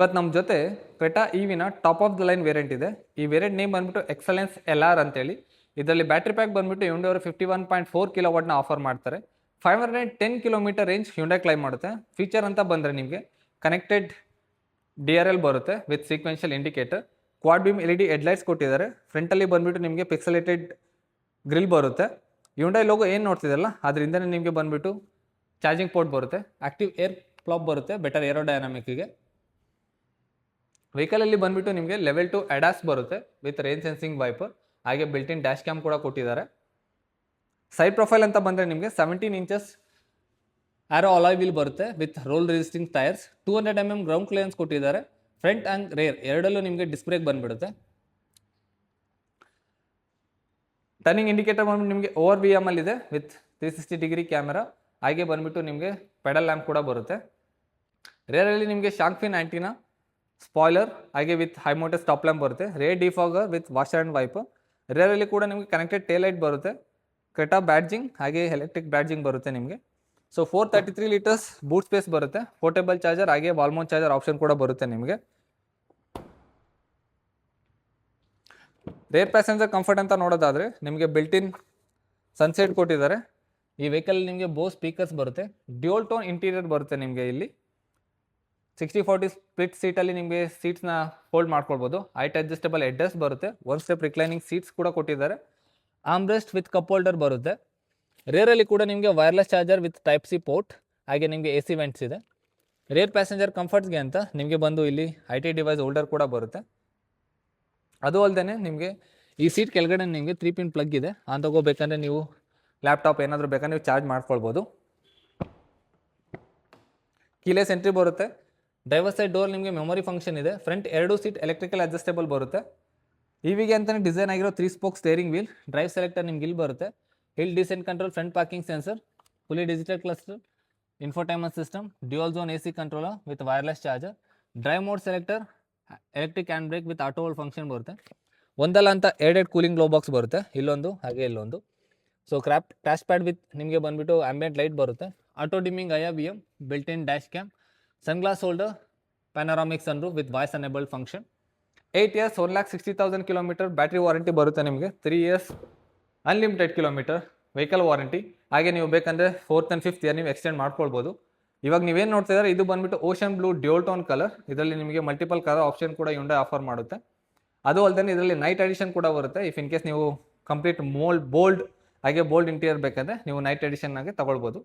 ಇವತ್ತು ನಮ್ಮ ಜೊತೆ ಕ್ರೆಟಾ ಇವಿನ top of the line variant ಇದೆ. ಈ ವೇರಿಯಂಟ್ ನೇಮ್ ಬಂದ್ಬಿಟ್ಟು ಎಕ್ಸಲೆನ್ಸ್ LR ಅಂತೇಳಿ. ಇದರಲ್ಲಿ ಬ್ಯಾಟ್ರಿ ಪ್ಯಾಕ್ ಬಂದ್ಬಿಟ್ಟು Hyundai ಅವರು 51.4 ಕಿಲೋವಾಟ್ನ ಆಫರ್ ಮಾಡ್ತಾರೆ. 510 ಕಿಲೋಮೀಟರ್ ರೇಂಜ್ Hyundai ಕ್ಲೈಮ್ ಮಾಡುತ್ತೆ. ಫೀಚರ್ ಅಂತ ಬಂದರೆ ನಿಮಗೆ ಕನೆಕ್ಟೆಡ್ DRL ಬರುತ್ತೆ with sequential indicator, Quad beam LED headlights ಕೊಟ್ಟಿದ್ದಾರೆ. ಫ್ರಂಟಲ್ಲಿ ಬಂದ್ಬಿಟ್ಟು ನಿಮಗೆ ಪಿಕ್ಸಲೇಟೆಡ್ ಗ್ರಿಲ್ ಬರುತ್ತೆ. Hyundai ಲೋಗೋ ಏನು ನೋಡ್ತಿದೆಯಲ್ಲ ಅದರಿಂದನೇ ನಿಮಗೆ ಬಂದ್ಬಿಟ್ಟು ಚಾರ್ಜಿಂಗ್ ಪೋರ್ಟ್ ಬರುತ್ತೆ. ಆಕ್ಟಿವ್ ಏರ್ ಫ್ಲಾಪ್ ಬರುತ್ತೆ ಬೆಟರ್ ಏರೋಡೈನಾಮಿಕ್ಕಿಗೆ. ವೆಹಿಕಲಲ್ಲಿ ಬಂದ್ಬಿಟ್ಟು ನಿಮಗೆ ಲೆವೆಲ್ 2 ADAS ಬರುತ್ತೆ ವಿತ್ ರೇಂಜ್ ಸೆನ್ಸಿಂಗ್ ವೈಪರ್, ಹಾಗೆ ಬಿಲ್ಟ್ ಇನ್ ಡ್ಯಾಶ್ ಕ್ಯಾಮ್ ಕೂಡ ಕೊಟ್ಟಿದ್ದಾರೆ. ಸೈಡ್ ಪ್ರೊಫೈಲ್ ಅಂತ ಬಂದರೆ ನಿಮಗೆ 17 ಇಂಚಸ್ ಆರೋ ಅಲಾಯ್ ವೀಲ್ ಬರುತ್ತೆ with roll resisting tyres, 200 mm ground clearance ಕೊಟ್ಟಿದ್ದಾರೆ. ಫ್ರಂಟ್ ಆ್ಯಂಡ್ ರೇರ್ ಎರಡಲ್ಲೂ ನಿಮಗೆ ಡಿಸ್ಕ್ ಬ್ರೇಕ್ ಬಂದ್ಬಿಡುತ್ತೆ. ಟರ್ನಿಂಗ್ ಇಂಡಿಕೇಟರ್ ಬಂದ್ಬಿಟ್ಟು ನಿಮಗೆ ಓವರ್ VM ಇದೆ ವಿತ್ 360 ಡಿಗ್ರಿ ಕ್ಯಾಮೆರಾ, ಹಾಗೆ ಬಂದ್ಬಿಟ್ಟು ನಿಮಗೆ ಪೆಡಲ್ ಲ್ಯಾಂಪ್ ಕೂಡ ಬರುತ್ತೆ. ರೇರಲ್ಲಿ ನಿಮಗೆ ಶಾರ್ಕ್ ಫಿನ್ ಆಂಟಿನಾ, ಸ್ಪಾಯ್ಲರ್, ಹಾಗೆ with high motor stop lamp ಬರುತ್ತೆ. Rear defogger with washer and wiper. ರೇರಲ್ಲಿ ಕೂಡ ನಿಮಗೆ ಕನೆಕ್ಟೆಡ್ ಟೇಲ್ ಲೈಟ್ ಬರುತ್ತೆ. ಕ್ರೆಟಾ ಬ್ಯಾಡ್ಜಿಂಗ್ ಹಾಗೆ ಎಲೆಕ್ಟ್ರಿಕ್ ಬ್ಯಾಡ್ಜಿಂಗ್ ಬರುತ್ತೆ ನಿಮಗೆ. ಸೊ 433 ಲೀಟರ್ಸ್ ಬೂಟ್ ಸ್ಪೇಸ್ ಬರುತ್ತೆ. ಪೋರ್ಟೇಬಲ್ ಚಾರ್ಜರ್ ಹಾಗೆ ವಾಲ್ ಮೌಂಟ್ ಚಾರ್ಜರ್ ಆಪ್ಷನ್ ಕೂಡ ಬರುತ್ತೆ ನಿಮಗೆ. ರೇರ್ ಪ್ಯಾಸೆಂಜರ್ ಕಂಫರ್ಟ್ ಅಂತ ನೋಡೋದಾದರೆ ನಿಮಗೆ ಬಿಲ್ಟ್ ಇನ್ ಸನ್ಸೆಟ್ ಕೊಟ್ಟಿದ್ದಾರೆ. ಈ ವೆಹಿಕಲ್ ನಿಮಗೆ ಬೋಸ್ ಸ್ಪೀಕರ್ಸ್ ಬರುತ್ತೆ. ಡ್ಯೂಯಲ್ ಟೋನ್ ಇಂಟೀರಿಯರ್ ಬರುತ್ತೆ ನಿಮಗೆ. ಇಲ್ಲಿ 60-40 ಸ್ಪ್ಲಿಟ್ ಸೀಟಲ್ಲಿ ನಿಮಗೆ ಸೀಟ್ಸ್ನ ಹೋಲ್ಡ್ ಮಾಡ್ಕೊಳ್ಬೋದು. ಹೈಟ್ ಅಡ್ಜಸ್ಟಬಲ್ ಹೆಡ್ರೆಸ್ಟ್ ಬರುತ್ತೆ. ಒನ್ ಸ್ಟೆಪ್ ರಿಕ್ಲೈನಿಂಗ್ ಸೀಟ್ಸ್ ಕೂಡ ಕೊಟ್ಟಿದ್ದಾರೆ. ಆರ್ಮ್ರೆಸ್ಟ್ ವಿತ್ ಕಪ್ ಹೋಲ್ಡರ್ ಬರುತ್ತೆ. ರೇರಲ್ಲಿ ಕೂಡ ನಿಮಗೆ wireless charger with type C port, ಹಾಗೆ ನಿಮಗೆ AC ವೆಂಟ್ಸ್ ಇದೆ. ರೇರ್ ಪ್ಯಾಸೆಂಜರ್ ಕಂಫರ್ಟ್ಸ್ಗೆ ಅಂತ ನಿಮಗೆ ಬಂದು ಇಲ್ಲಿ IT ಡಿವೈಸ್ ಹೋಲ್ಡರ್ ಕೂಡ ಬರುತ್ತೆ. ಅದು ಅಲ್ಲದೆ ನಿಮಗೆ ಈ ಸೀಟ್ ಕೆಳಗಡೆ ನಿಮಗೆ 3 ಪಿನ್ ಪ್ಲಗ್ ಇದೆ. ಅಂತ ತಗೋಬೇಕಂದ್ರೆ ನೀವು ಲ್ಯಾಪ್ಟಾಪ್ ಏನಾದರೂ ಬೇಕಂದ್ರೆ ನೀವು ಚಾರ್ಜ್ ಮಾಡ್ಕೊಳ್ಬೋದು. ಕೀಲೆಸ್ ಎಂಟ್ರಿ ಬರುತ್ತೆ. ಡ್ರೈವರ್ ಸೈಡ್ ಡೋರ್ ನಿಮಗೆ ಮೆಮೊರಿ ಫಂಕ್ಷನ್ ಇದೆ. ಫ್ರಂಟ್ 2 ಸೀಟ್ ಎಲೆಕ್ಟ್ರಿಕಲ್ ಅಡ್ಜಸ್ಟೇಬಲ್ ಬರುತ್ತೆ. EVಗೆ ಅಂತಲೇ ಡಿಸೈನ್ ಆಗಿರೋ 3 spoke steering wheel, drive selector ನಿಮ್ಗೆ ಇಲ್ಲಿ ಬರುತ್ತೆ. Hill descent control, front parking sensor, fully digital cluster, infotainment system, dual zone AC controller with wireless charger, drive mode selector, electric hand brake with auto hold function ಬರುತ್ತೆ. ಒಂದಲ್ಲ ಅಂತ 2 cooling glow box ಬರುತ್ತೆ, ಇಲ್ಲೊಂದು ಹಾಗೆ ಇಲ್ಲೊಂದು. So crash pad with ನಿಮಗೆ ಬಂದುಬಿಟ್ಟು ambient light ಬರುತ್ತೆ. Auto dimming IR/VM, built in dash cam, sunglass holder, panoramic sunroof with voice enabled function. 8 years 1,60,000 kilometre battery warranty ಬರುತ್ತೆ ನಿಮಗೆ. 3 years unlimited kilometre vehicle warranty. ಹಾಗೆ ನೀವು ಬೇಕಂದರೆ 4th and 5th ಇಯರ್ ನೀವು extend ಮಾಡ್ಕೊಳ್ಬೋದು. ಇವಾಗ ನೀವೇನು ನೋಡ್ತಿದ್ದಾರೆ ಇದು ಬಂದುಬಿಟ್ಟು ocean blue dual tone colour. ಇದರಲ್ಲಿ ನಿಮಗೆ ಮಲ್ಟಿಪಲ್ ಕಲರ್ ಆಪ್ಷನ್ ಕೂಡ Hyundai ಆಫರ್ ಮಾಡುತ್ತೆ. ಅದು ಅಲ್ಲದೆ ಇದರಲ್ಲಿ ನೈಟ್ ಎಡಿಷನ್ ಕೂಡ ಬರುತ್ತೆ. ಇಫ್ ಇನ್ ಕೇಸ್ ನೀವು ಕಂಪ್ಲೀಟ್ ಬೋಲ್ಡ್ ಹಾಗೆ ಬೋಲ್ಡ್ ಇಂಟೀರಿಯರ್ ಬೇಕಂದರೆ ನೀವು ನೈಟ್ ಎಡಿಷನ್ನಾಗೆ ತಗೊಳ್ಬೋದು.